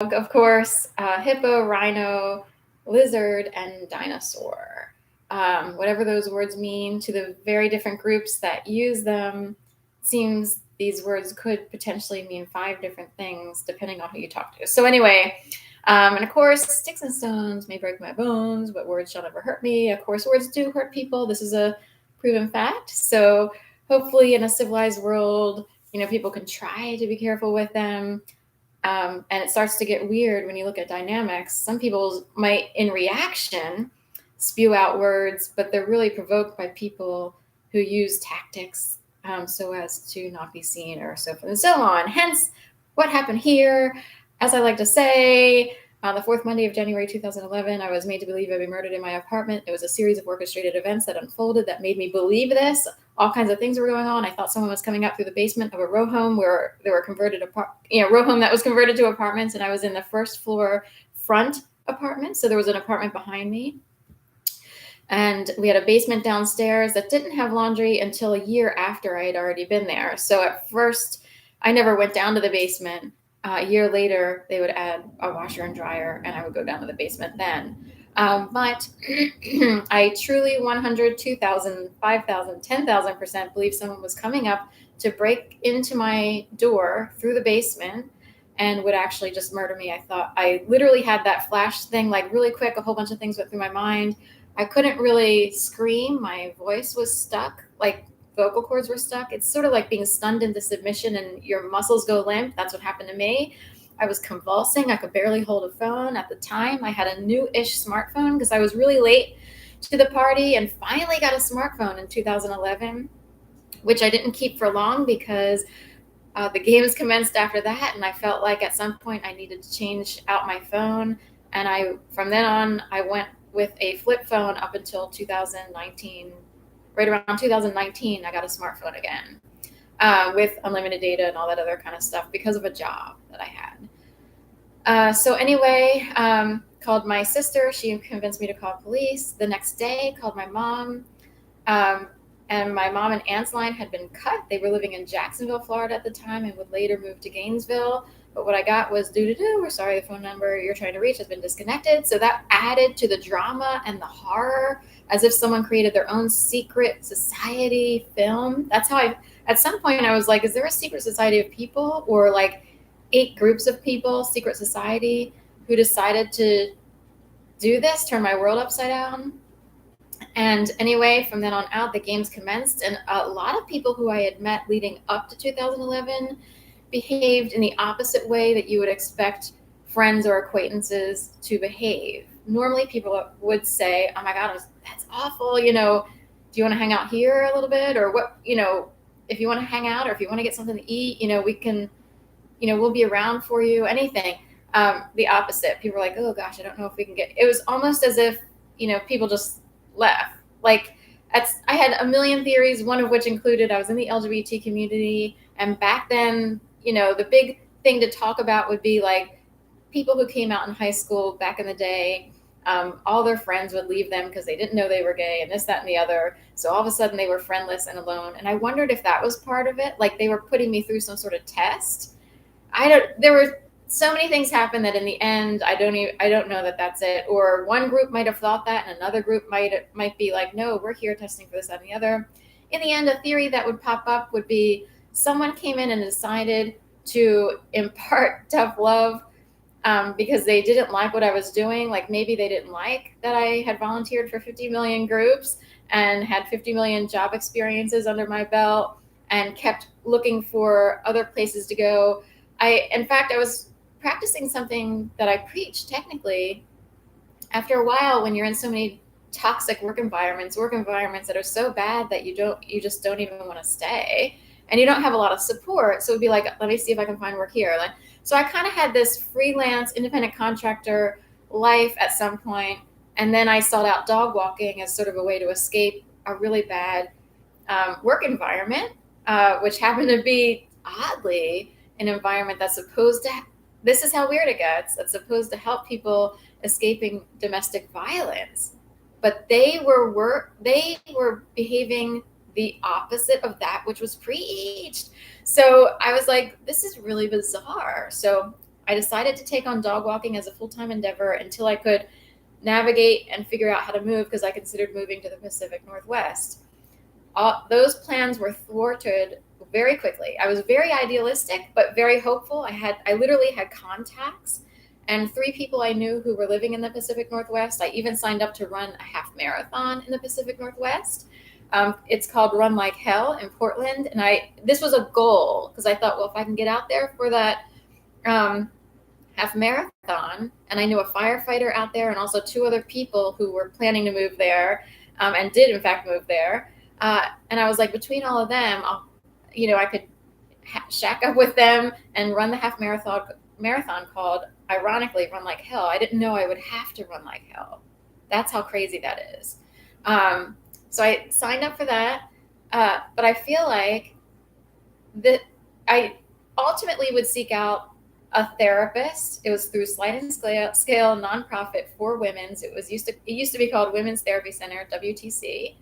of course, hippo, rhino, lizard, and dinosaur. Whatever those words mean to the very different groups that use them, seems these words could potentially mean five different things depending on who you talk to. So anyway, and of course, sticks and stones may break my bones, but words shall never hurt me. Of course, words do hurt people. This is a proven fact. So hopefully, in a civilized world, people can try to be careful with them. And it starts to get weird when you look at dynamics. Some people might, in reaction, spew out words, but they're really provoked by people who use tactics so as to not be seen, or so forth and so on. Hence, what happened here, as I like to say, on the fourth Monday of January 2011, I was made to believe I'd been murdered in my apartment. It was a series of orchestrated events that unfolded that made me believe this. All kinds of things were going on. I thought someone was coming up through the basement of a row home where there were row home that was converted to apartments, and I was in the first floor front apartment. So there was an apartment behind me. And we had a basement downstairs that didn't have laundry until a year after I had already been there. So at first, I never went down to the basement. A year later, they would add a washer and dryer, and I would go down to the basement then. But I truly 100, 2,000, 5,000, 10,000% believe someone was coming up to break into my door through the basement and would actually just murder me. I literally had that flash thing, like really quick, a whole bunch of things went through my mind. I couldn't really scream. My voice was stuck, like vocal cords were stuck. It's sort of like being stunned into submission and your muscles go limp. That's what happened to me. I was convulsing. I could barely hold a phone. At the time, I had a new-ish smartphone because I was really late to the party and finally got a smartphone in 2011, which I didn't keep for long because the games commenced after that, and I felt like at some point I needed to change out my phone. And from then on, I went with a flip phone up until 2019. Right around 2019, I got a smartphone again with unlimited data and all that other kind of stuff because of a job that I had. So anyway, called my sister. She convinced me to call police. The next day, called my mom. And my mom and aunt's line had been cut. They were living in Jacksonville, Florida at the time, and would later move to Gainesville. But what I got was we're sorry, the phone number you're trying to reach has been disconnected. So that added to the drama and the horror, as if someone created their own secret society film. That's how at some point I was like, is there a secret society of people, or like 8 groups of people, secret society, who decided to do this, turn my world upside down? And anyway, from then on out, the games commenced, and a lot of people who I had met leading up to 2011 behaved in the opposite way that you would expect friends or acquaintances to behave. Normally, people would say, "Oh my God, that's awful. Do you want to hang out here a little bit, or what? If you want to hang out, or if you want to get something to eat, we can, we'll be around for you. Anything." The opposite. People were like, "Oh gosh, I don't know if we can get." It was almost as if people just left. Like, I had a million theories, one of which included I was in the LGBT community, and back then, the big thing to talk about would be like people who came out in high school back in the day. All their friends would leave them because they didn't know they were gay, and this, that, and the other. So all of a sudden they were friendless and alone. And I wondered if that was part of it. Like they were putting me through some sort of test. There were so many things happen that in the end, I don't know that that's it. Or one group might have thought that, and another group might be like, no, we're here testing for this, that, and the other. In the end, a theory that would pop up would be someone came in and decided to impart tough love because they didn't like what I was doing. Like maybe they didn't like that I had volunteered for 50 million groups and had 50 million job experiences under my belt and kept looking for other places to go. In fact, I was practicing something that I preach technically. After a while, when you're in so many toxic work environments that are so bad that you just don't even want to stay, and you don't have a lot of support. So it'd be like, let me see if I can find work here. So I kind of had this freelance independent contractor life at some point, and then I sought out dog walking as sort of a way to escape a really bad work environment, which happened to be oddly an environment that's supposed to, this is how weird it gets, that's supposed to help people escaping domestic violence. But they were behaving the opposite of that which was preached. So I was like, this is really bizarre. So I decided to take on dog walking as a full-time endeavor until I could navigate and figure out how to move, because I considered moving to the Pacific Northwest. Those plans were thwarted very quickly. I was very idealistic, but very hopeful. I literally had contacts and 3 people I knew who were living in the Pacific Northwest. I even signed up to run a half marathon in the Pacific Northwest. It's called Run Like Hell in Portland. And this was a goal, because I thought, well, if I can get out there for that half marathon, and I knew a firefighter out there and also 2 other people who were planning to move there, and did in fact move there. And I was like, between all of them, I could shack up with them and run the half marathon called, ironically, Run Like Hell. I didn't know I would have to run like hell. That's how crazy that is. So I signed up for that, but I feel like that I ultimately would seek out a therapist. It was through Slide and Scale nonprofit for women's. It used to be called Women's Therapy Center, WTC.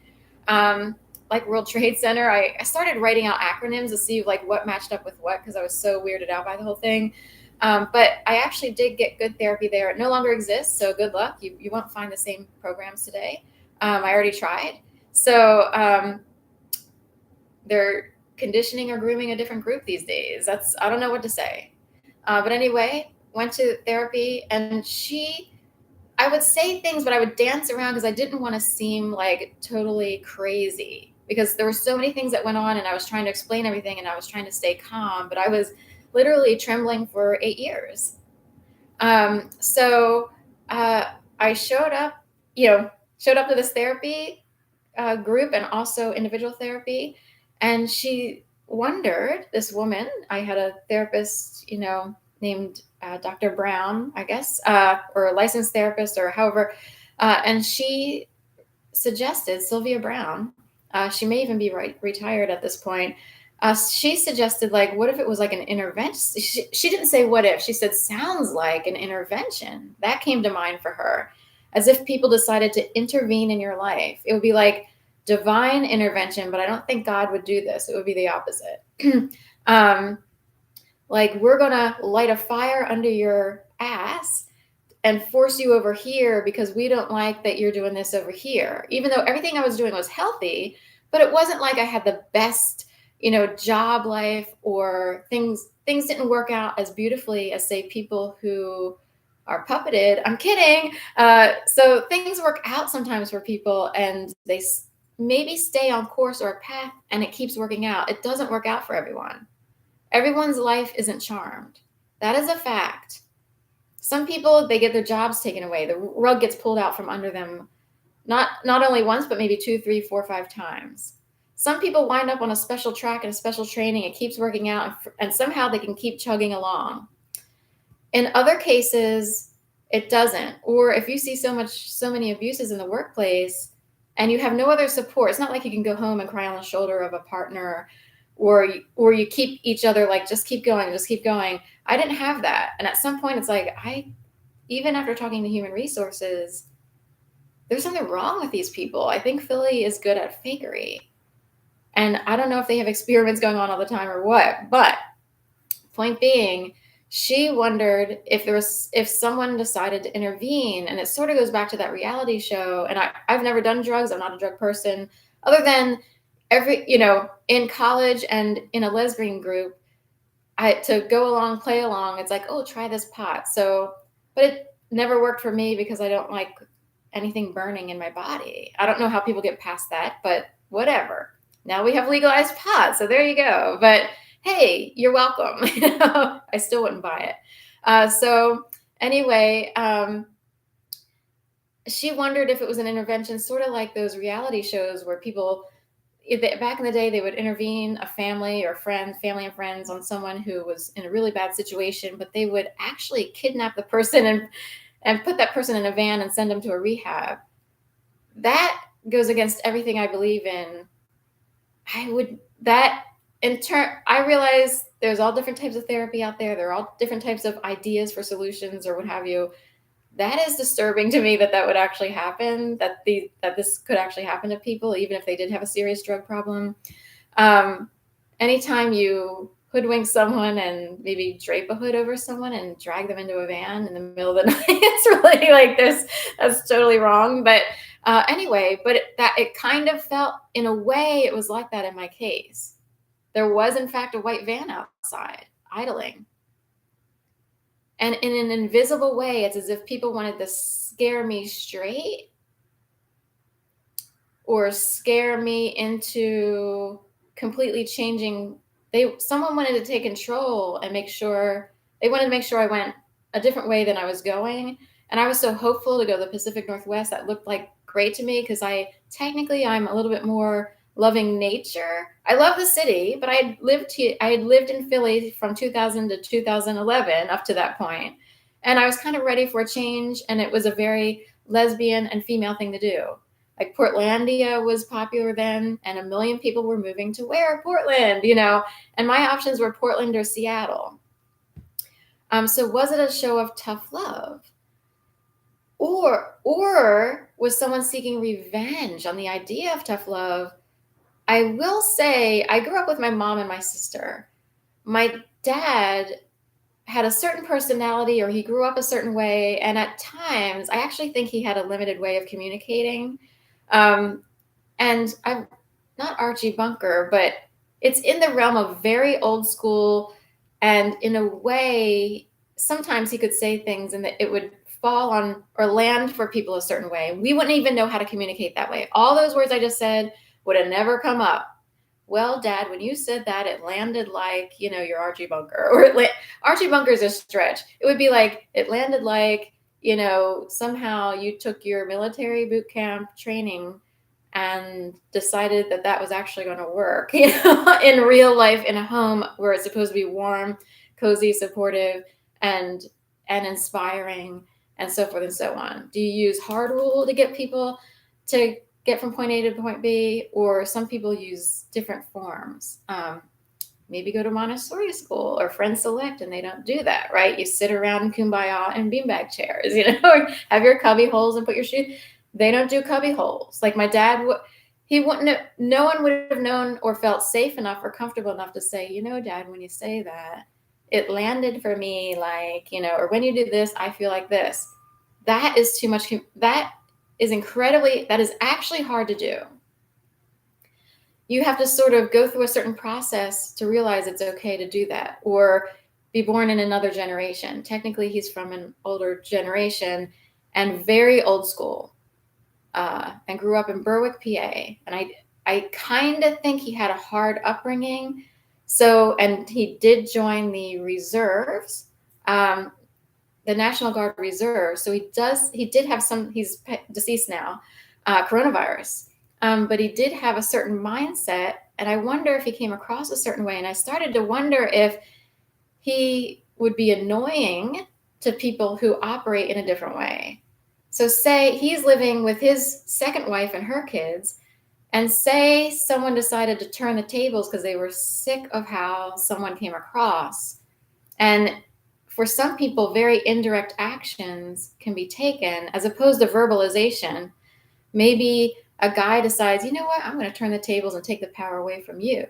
Like World Trade Center. I started writing out acronyms to see like what matched up with what, because I was so weirded out by the whole thing. But I actually did get good therapy there. It no longer exists, so good luck. You won't find the same programs today. I already tried. So they're conditioning or grooming a different group these days. I don't know what to say. But anyway, went to therapy, and I would say things, but I would dance around because I didn't want to seem like totally crazy, because there were so many things that went on, and I was trying to explain everything, and I was trying to stay calm, but I was literally trembling for 8 years. So I showed up to this therapy group and also individual therapy. And she wondered, this woman, I had a therapist, named Dr. Brown, I guess, or a licensed therapist or however. And she suggested, Sylvia Brown, she may even be retired at this point. She suggested, like, what if it was like an intervention? She didn't say what if, she said, sounds like an intervention. That came to mind for her, as if people decided to intervene in your life. It would be like divine intervention, but I don't think God would do this. It would be the opposite. Like, we're going to light a fire under your ass and force you over here because we don't like that you're doing this over here. Even though everything I was doing was healthy, but it wasn't like I had the best, job life, or things didn't work out as beautifully as, say, people who are puppeted. I'm kidding. So things work out sometimes for people, and they maybe stay on course or a path, and it keeps working out. It doesn't work out for everyone. Everyone's life isn't charmed. That is a fact. Some people, they get their jobs taken away. The rug gets pulled out from under them, not only once, but maybe 2, 3, 4, 5 times. Some people wind up on a special track and a special training. It keeps working out, and somehow they can keep chugging along. In other cases, it doesn't. Or if you see so many abuses in the workplace and you have no other support, it's not like you can go home and cry on the shoulder of a partner, or you keep each other like, just keep going, just keep going. I didn't have that. And at some point it's like, even after talking to human resources, there's something wrong with these people. I think Philly is good at fakery. And I don't know if they have experiments going on all the time or what, but point being, she wondered if someone decided to intervene. And it sort of goes back to that reality show. And I've never done drugs. I'm not a drug person, other than in college and in a lesbian group, to go along, play along. It's like, oh, try this pot. So, but it never worked for me because I don't like anything burning in my body. I don't know how people get past that, but whatever. Now we have legalized pot. So there you go. But hey, you're welcome. I still wouldn't buy it. So anyway, she wondered if it was an intervention, sort of like those reality shows where people, back in the day, they would intervene, a family and friends, on someone who was in a really bad situation, but they would actually kidnap the person and put that person in a van and send them to a rehab. That goes against everything I believe in. I realize there's all different types of therapy out there. There are all different types of ideas for solutions or what have you. That is disturbing to me that would actually happen, that this could actually happen to people, even if they did have a serious drug problem. Anytime you hoodwink someone and maybe drape a hood over someone and drag them into a van in the middle of the night. It's really like this, that's totally wrong. But anyway, but it kind of felt, in a way, it was like that in my case. There was, in fact, a white van outside idling. And in an invisible way, it's as if people wanted to scare me straight or scare me into completely changing. Someone wanted to take control and they wanted to make sure I went a different way than I was going. And I was so hopeful to go to the Pacific Northwest. That looked like great to me because I'm a little bit more loving nature. I love the city, but I had lived in Philly from 2000 to 2011 up to that point. And I was kind of ready for a change. And it was a very lesbian and female thing to do. Like Portlandia was popular then, and a million people were moving to where? Portland, and my options were Portland or Seattle. So was it a show of tough love? Or was someone seeking revenge on the idea of tough love? I will say I grew up with my mom and my sister. My dad had a certain personality, or he grew up a certain way, and at times I actually think he had a limited way of communicating. And I'm not Archie Bunker, but it's in the realm of very old school. And in a way, sometimes he could say things and that it would fall on or land for people a certain way. We wouldn't even know how to communicate that way. All those words I just said would have never come up. Well, Dad, when you said that, it landed like, you're Archie Bunker. Or Archie Bunker is a stretch. It would be like, it landed like, somehow you took your military boot camp training and decided that was actually going to work, in real life, in a home where it's supposed to be warm, cozy, supportive, and inspiring, and so forth and so on. Do you use hard rule to get people to get from point A to point B, or some people use different forms? Maybe go to Montessori school or Friends Select, and they don't do that, right? You sit around in kumbaya and beanbag chairs, or have your cubby holes and put your shoes. They don't do cubby holes. Like my dad, no one would have known or felt safe enough or comfortable enough to say, Dad, when you say that, it landed for me like, or when you do this, I feel like this. That is too much. That is actually hard to do. You have to sort of go through a certain process to realize it's okay to do that, or be born in another generation. Technically, he's from an older generation and very old school. And grew up in Berwick, PA. And I kind of think he had a hard upbringing. And he did join the reserves, the National Guard Reserve. So he did have he's deceased now, coronavirus. But he did have a certain mindset. And I wonder if he came across a certain way. And I started to wonder if he would be annoying to people who operate in a different way. So say he's living with his second wife and her kids, and say someone decided to turn the tables because they were sick of how someone came across. And for some people, very indirect actions can be taken as opposed to verbalization. Maybe a guy decides, you know what, I'm going to turn the tables and take the power away from you.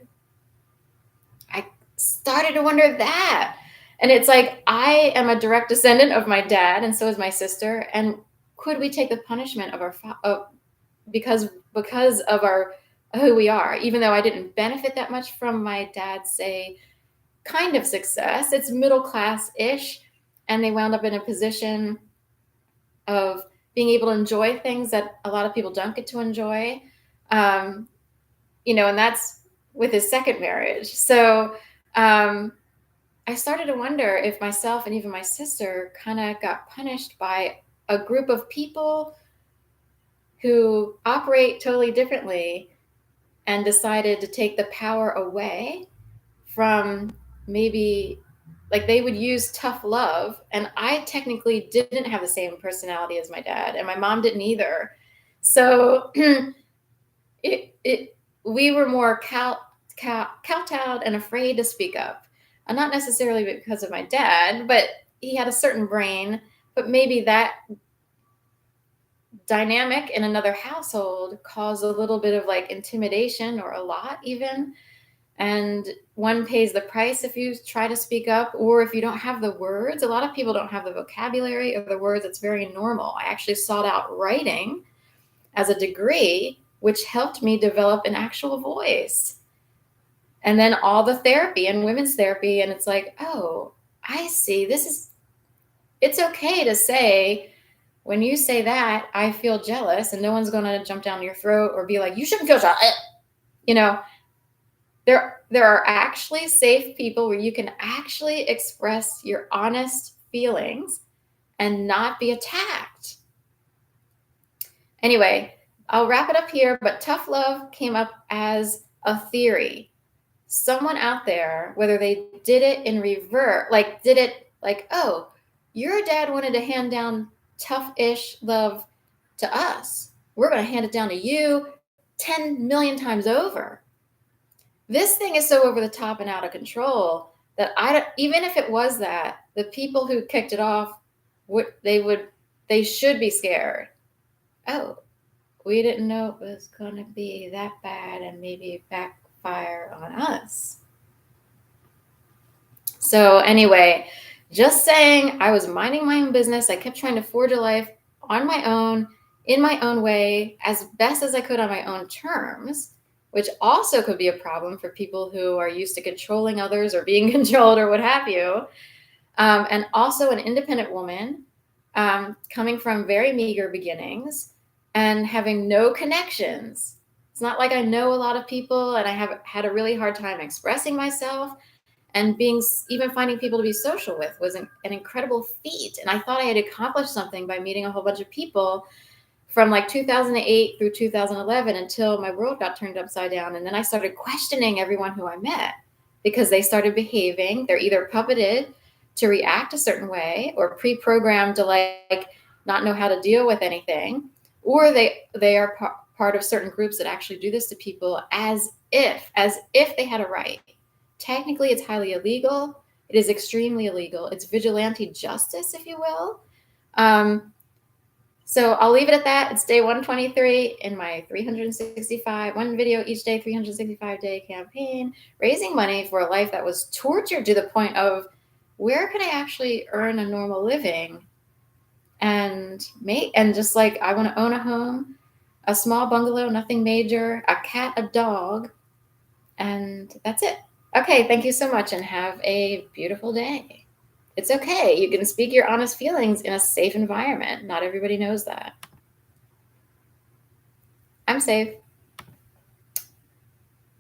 I started to wonder that. And it's like, I am a direct descendant of my dad, and so is my sister. And could we take the punishment of because of who we are, even though I didn't benefit that much from my dad's, say, kind of success. It's middle class-ish, and they wound up in a position of being able to enjoy things that a lot of people don't get to enjoy. And that's with his second marriage. So I started to wonder if myself and even my sister kind of got punished by a group of people who operate totally differently and decided to take the power away from, maybe, like, they would use tough love. And I technically didn't have the same personality as my dad, and my mom didn't either. So we were more kowtowed and afraid to speak up. And not necessarily because of my dad, but he had a certain brain, but maybe that dynamic in another household caused a little bit of like intimidation, or a lot even. And one pays the price if you try to speak up, or if you don't have the words. A lot of people don't have the vocabulary or the words. It's very normal. I actually sought out writing as a degree, which helped me develop an actual voice. And then all the therapy and women's therapy. And it's like, oh, I see. It's okay to say, when you say that, I feel jealous, and no one's going to jump down your throat or be like, you shouldn't feel jealous. You know, there are actually safe people where you can actually express your honest feelings and not be attacked. Anyway, I'll wrap it up here, but tough love came up as a theory. Someone out there, whether they did it in reverse, like did it like, oh, your dad wanted to hand down tough-ish love to us. We're going to hand it down to you 10 million times over. This thing is so over the top and out of control that even if it was that, the people who kicked it off they should be scared. Oh, we didn't know it was going to be that bad and maybe backfire on us. So anyway, just saying, I was minding my own business. I kept trying to forge a life on my own, in my own way, as best as I could on my own terms, which also could be a problem for people who are used to controlling others or being controlled or what have you. And also an independent woman, coming from very meager beginnings and having no connections. It's not like I know a lot of people, and I have had a really hard time expressing myself, and even finding people to be social with was an incredible feat. And I thought I had accomplished something by meeting a whole bunch of people from like 2008 through 2011 until my world got turned upside down. And then I started questioning everyone who I met, because they started behaving. They're either puppeted to react a certain way, or pre-programmed to like not know how to deal with anything, or they are part of certain groups that actually do this to people as if they had a right. Technically, it's highly illegal. It is extremely illegal. It's vigilante justice, if you will. So I'll leave it at that. It's day 123 in my 365, one video each day, 365-day campaign, raising money for a life that was tortured to the point of, where can I actually earn a normal living and just like, I want to own a home, a small bungalow, nothing major, a cat, a dog, and that's it. Okay, thank you so much, and have a beautiful day. It's okay. You can speak your honest feelings in a safe environment. Not everybody knows that. I'm safe.